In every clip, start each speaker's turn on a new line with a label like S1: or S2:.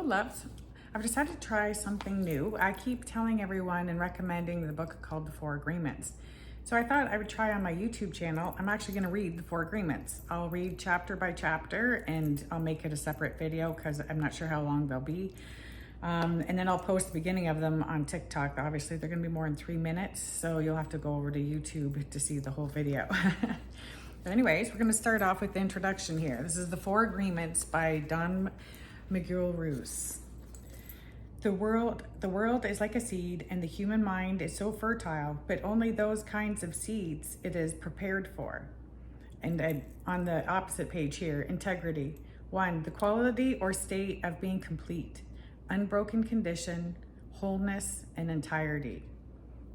S1: loves. I've decided to try something new. I keep telling everyone and recommending the book called The Four Agreements. So I thought I would try on my YouTube channel. I'm actually going to read the Four Agreements. I'll read chapter by chapter and I'll make it a separate video because I'm not sure how long they'll be. And then I'll post the beginning of them on TikTok. Obviously, they're going to be more than 3 minutes, so you'll have to go over to YouTube to see the whole video. But anyways, we're going to start off with the introduction here. This is The Four Agreements by Don Miguel Ruiz. The world is like a seed, and the human mind is so fertile, but only those kinds of seeds it is prepared for. And on the opposite page here, integrity. 1, the quality or state of being complete, unbroken condition, wholeness, and entirety.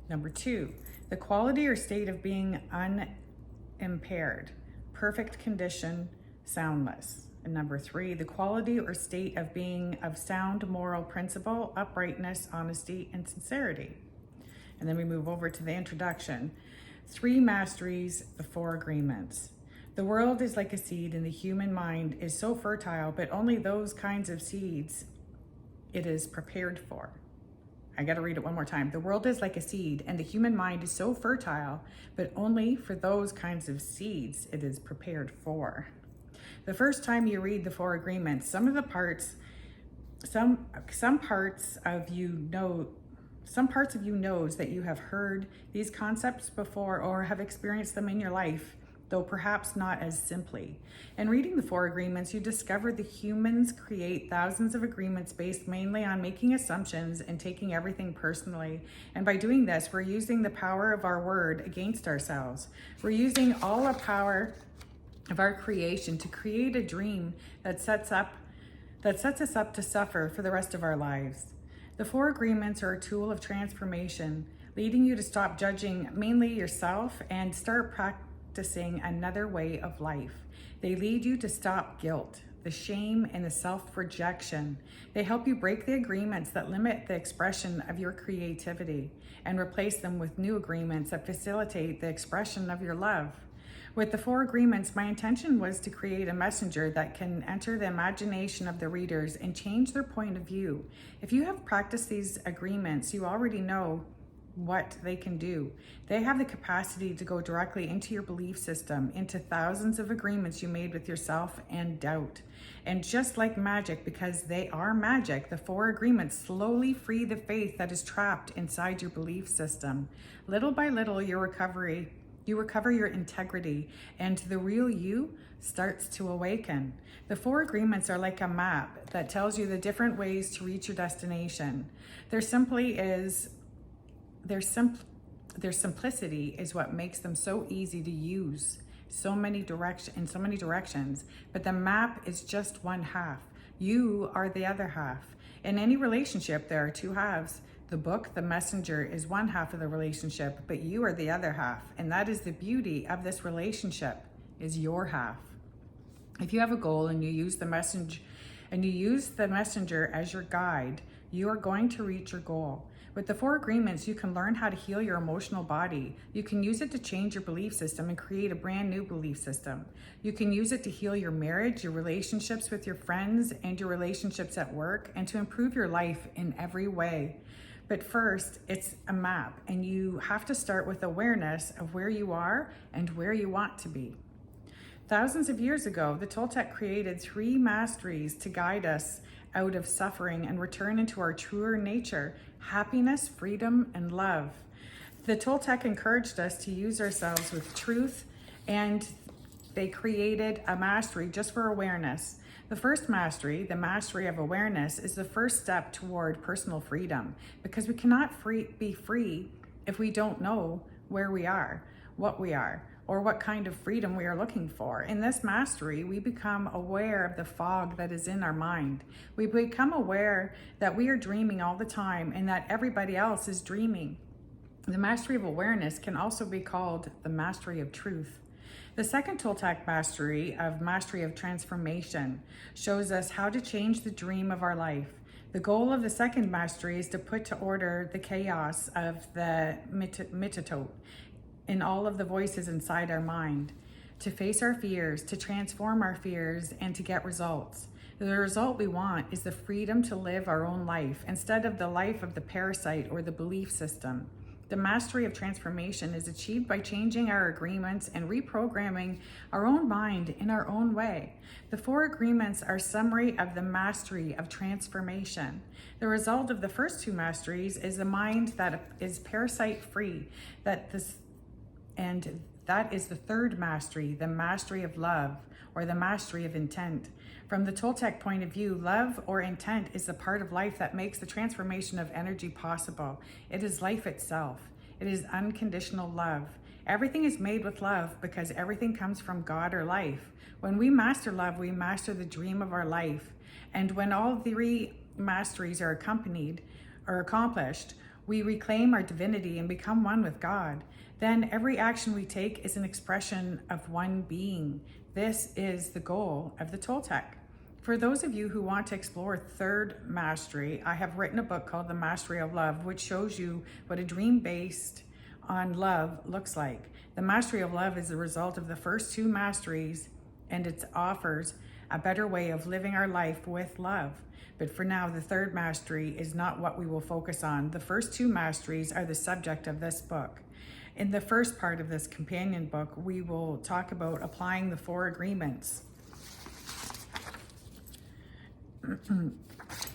S1: Number 2, the quality or state of being unimpaired, perfect condition, soundless. And number 3, the quality or state of being of sound moral principle, uprightness, honesty, and sincerity. And then we move over to the introduction. 3 masteries, the 4 agreements. The world is like a seed, and the human mind is so fertile, but only those kinds of seeds it is prepared for. I got to read it one more time. The world is like a seed, and the human mind is so fertile, but only for those kinds of seeds it is prepared for. The first time you read the 4 agreements, some parts of you knows that you have heard these concepts before or have experienced them in your life, though perhaps not as simply. In reading the 4 agreements, you discover the humans create thousands of agreements based mainly on making assumptions and taking everything personally. And by doing this, we're using the power of our word against ourselves. We're using all the power of our creation to create a dream that sets us up to suffer for the rest of our lives. The 4 agreements are a tool of transformation, leading you to stop judging mainly yourself and start practicing another way of life. They lead you to stop guilt, the shame, and the self-rejection. They help you break the agreements that limit the expression of your creativity and replace them with new agreements that facilitate the expression of your love. With the 4 agreements, my intention was to create a messenger that can enter the imagination of the readers and change their point of view. If you have practiced these agreements, you already know what they can do. They have the capacity to go directly into your belief system, into thousands of agreements you made with yourself and doubt. And just like magic, because they are magic, the 4 agreements slowly free the faith that is trapped inside your belief system. Little by little, you recover your integrity, and the real you starts to awaken. The 4 agreements are like a map that tells you the different ways to reach your destination. Their simplicity is what makes them so easy to use in so many directions. But the map is just one half. You are the other half. In any relationship, there are 2 halves. The book, the messenger, is one half of the relationship, but you are the other half. And that is the beauty of this relationship, is your half. If you have a goal and you use the messenger as your guide, you are going to reach your goal. With the 4 agreements, you can learn how to heal your emotional body. You can use it to change your belief system and create a brand new belief system. You can use it to heal your marriage, your relationships with your friends, and your relationships at work, and to improve your life in every way. But first, it's a map, and you have to start with awareness of where you are and where you want to be. Thousands of years ago, the Toltec created 3 masteries to guide us out of suffering and return into our truer nature: happiness, freedom, and love. The Toltec encouraged us to use ourselves with truth, and they created a mastery just for awareness. The first mastery, the mastery of awareness, is the first step toward personal freedom, because we cannot be free if we don't know where we are, what we are, or what kind of freedom we are looking for. In this mastery, we become aware of the fog that is in our mind. We become aware that we are dreaming all the time and that everybody else is dreaming. The mastery of awareness can also be called the mastery of truth. The second Toltec mastery of transformation shows us how to change the dream of our life. The goal of the second mastery is to put to order the chaos of the mitote in all of the voices inside our mind, to face our fears, to transform our fears, and to get results. The result we want is the freedom to live our own life instead of the life of the parasite or the belief system. The mastery of transformation is achieved by changing our agreements and reprogramming our own mind in our own way. The 4 agreements are a summary of the mastery of transformation. The result of the first 2 masteries is a mind that is parasite free, that is the 3rd mastery, the mastery of love, or the mastery of intent. From the Toltec point of view, love or intent is the part of life that makes the transformation of energy possible. It is life itself. It is unconditional love. Everything is made with love because everything comes from God or life. When we master love, we master the dream of our life. And when all 3 masteries are accomplished, we reclaim our divinity and become one with God. Then every action we take is an expression of one being. This is the goal of the Toltec. For those of you who want to explore 3rd mastery, I have written a book called The Mastery of Love, which shows you what a dream based on love looks like. The mastery of love is the result of the first 2 masteries, and it offers a better way of living our life with love. But for now, the 3rd mastery is not what we will focus on. The first 2 masteries are the subject of this book. In the first part of this companion book, we will talk about applying the 4 agreements.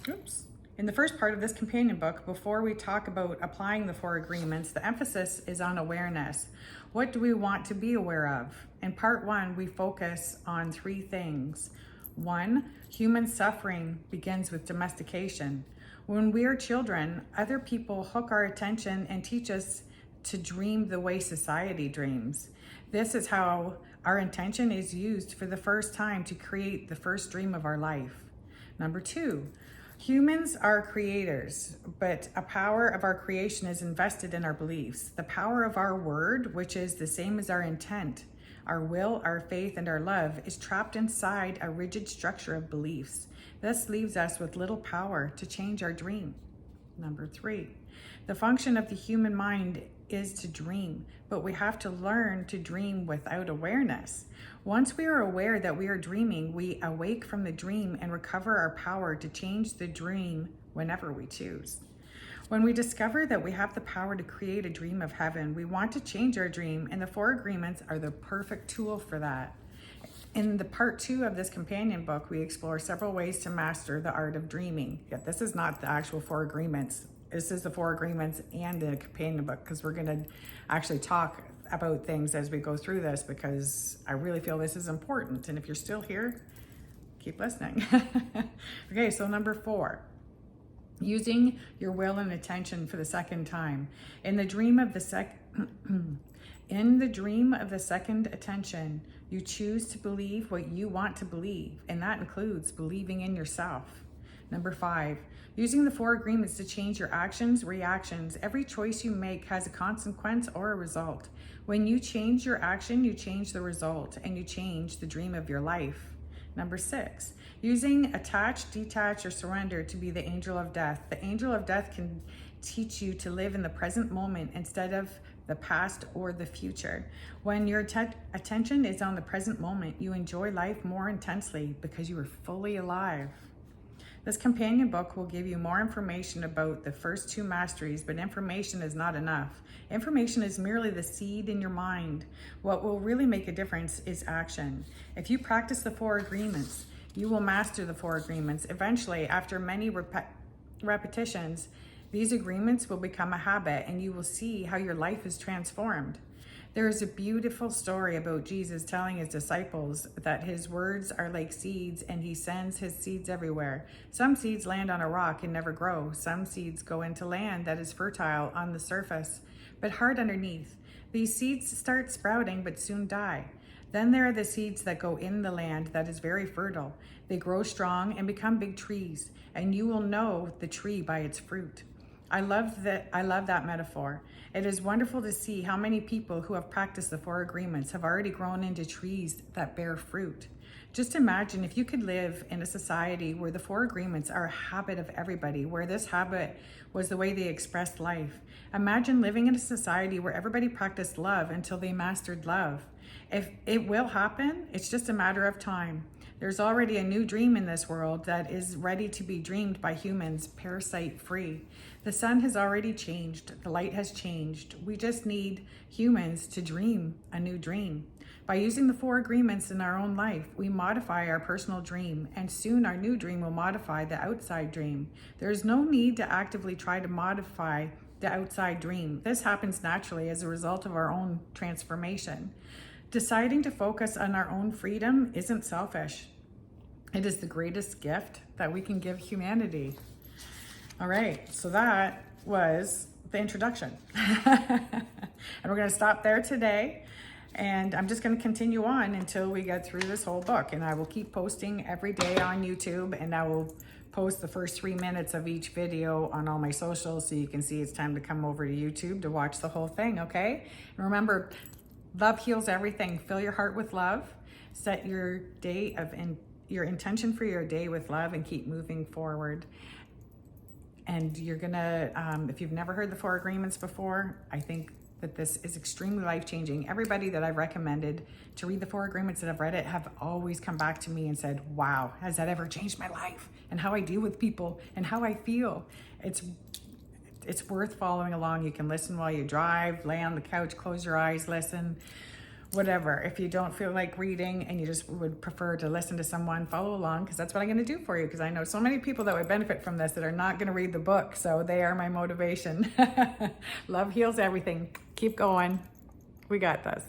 S1: Oops. In the first part of this companion book, before we talk about applying the 4 agreements, the emphasis is on awareness. What do we want to be aware of? In part 1, we focus on 3 things. 1, human suffering begins with domestication. When we are children, other people hook our attention and teach us to dream the way society dreams. This is how our intention is used for the first time to create the first dream of our life. Number 2, humans are creators, but a power of our creation is invested in our beliefs. The power of our word, which is the same as our intent, our will, our faith, and our love, is trapped inside a rigid structure of beliefs. This leaves us with little power to change our dream. Number 3, the function of the human mind is to dream, but we have to learn to dream without awareness. Once we are aware that we are dreaming, we awake from the dream and recover our power to change the dream whenever we choose. When we discover that we have the power to create a dream of heaven, we want to change our dream, and the 4 agreements are the perfect tool for that. In the part 2 of this companion book, we explore several ways to master the art of dreaming. Yet this is not the actual 4 agreements. This is the 4 agreements and the companion book, because we're going to actually talk about things as we go through this, because I really feel this is important. And if you're still here, keep listening. Okay, so number 4, using your will and attention for the second time. In the dream of the second attention, you choose to believe what you want to believe, and that includes believing in yourself. Number 5, using the 4 agreements to change your actions, reactions. Every choice you make has a consequence or a result. When you change your action, you change the result, and you change the dream of your life. Number 6, using attach, detach, or surrender to be the angel of death. The angel of death can teach you to live in the present moment instead of the past or the future. When your attention is on the present moment, you enjoy life more intensely because you are fully alive. This companion book will give you more information about the first 2 masteries, but information is not enough. Information is merely the seed in your mind. What will really make a difference is action. If you practice the 4 agreements, you will master the 4 agreements. Eventually, after many repetitions, these agreements will become a habit, and you will see how your life is transformed. There is a beautiful story about Jesus telling his disciples that his words are like seeds, and he sends his seeds everywhere. Some seeds land on a rock and never grow. Some seeds go into land that is fertile on the surface, but hard underneath. These seeds start sprouting but soon die. Then there are the seeds that go in the land that is very fertile. They grow strong and become big trees, and you will know the tree by its fruit. I love that metaphor. It is wonderful to see how many people who have practiced the 4 agreements have already grown into trees that bear fruit. Just imagine if you could live in a society where the 4 agreements are a habit of everybody, where this habit was the way they expressed life. Imagine living in a society where everybody practiced love until they mastered love. If it will happen, it's just a matter of time. There's already a new dream in this world that is ready to be dreamed by humans, parasite free. The sun has already changed. The light has changed. We just need humans to dream a new dream. By using the 4 agreements in our own life, we modify our personal dream, and soon our new dream will modify the outside dream. There is no need to actively try to modify the outside dream. This happens naturally as a result of our own transformation. Deciding to focus on our own freedom isn't selfish. It is the greatest gift that we can give humanity. All right, so that was the introduction. And we're going to stop there today. And I'm just going to continue on until we get through this whole book. And I will keep posting every day on YouTube, and I will post the first 3 minutes of each video on all my socials so you can see it's time to come over to YouTube to watch the whole thing, okay? And remember, love heals everything. Fill your heart with love. Set your your intention for your day with love, and keep moving forward. And you're gonna, if you've never heard the 4 agreements before, I think that this is extremely life-changing. Everybody that I've recommended to read the 4 agreements that have read it have always come back to me and said, wow, has that ever changed my life and how I deal with people and how I feel? It's worth following along. You can listen while you drive, lay on the couch, close your eyes, listen, whatever. If you don't feel like reading and you just would prefer to listen to someone, follow along, because that's what I'm going to do for you, because I know so many people that would benefit from this that are not going to read the book, so they are my motivation. Love heals everything. Keep going. We got this.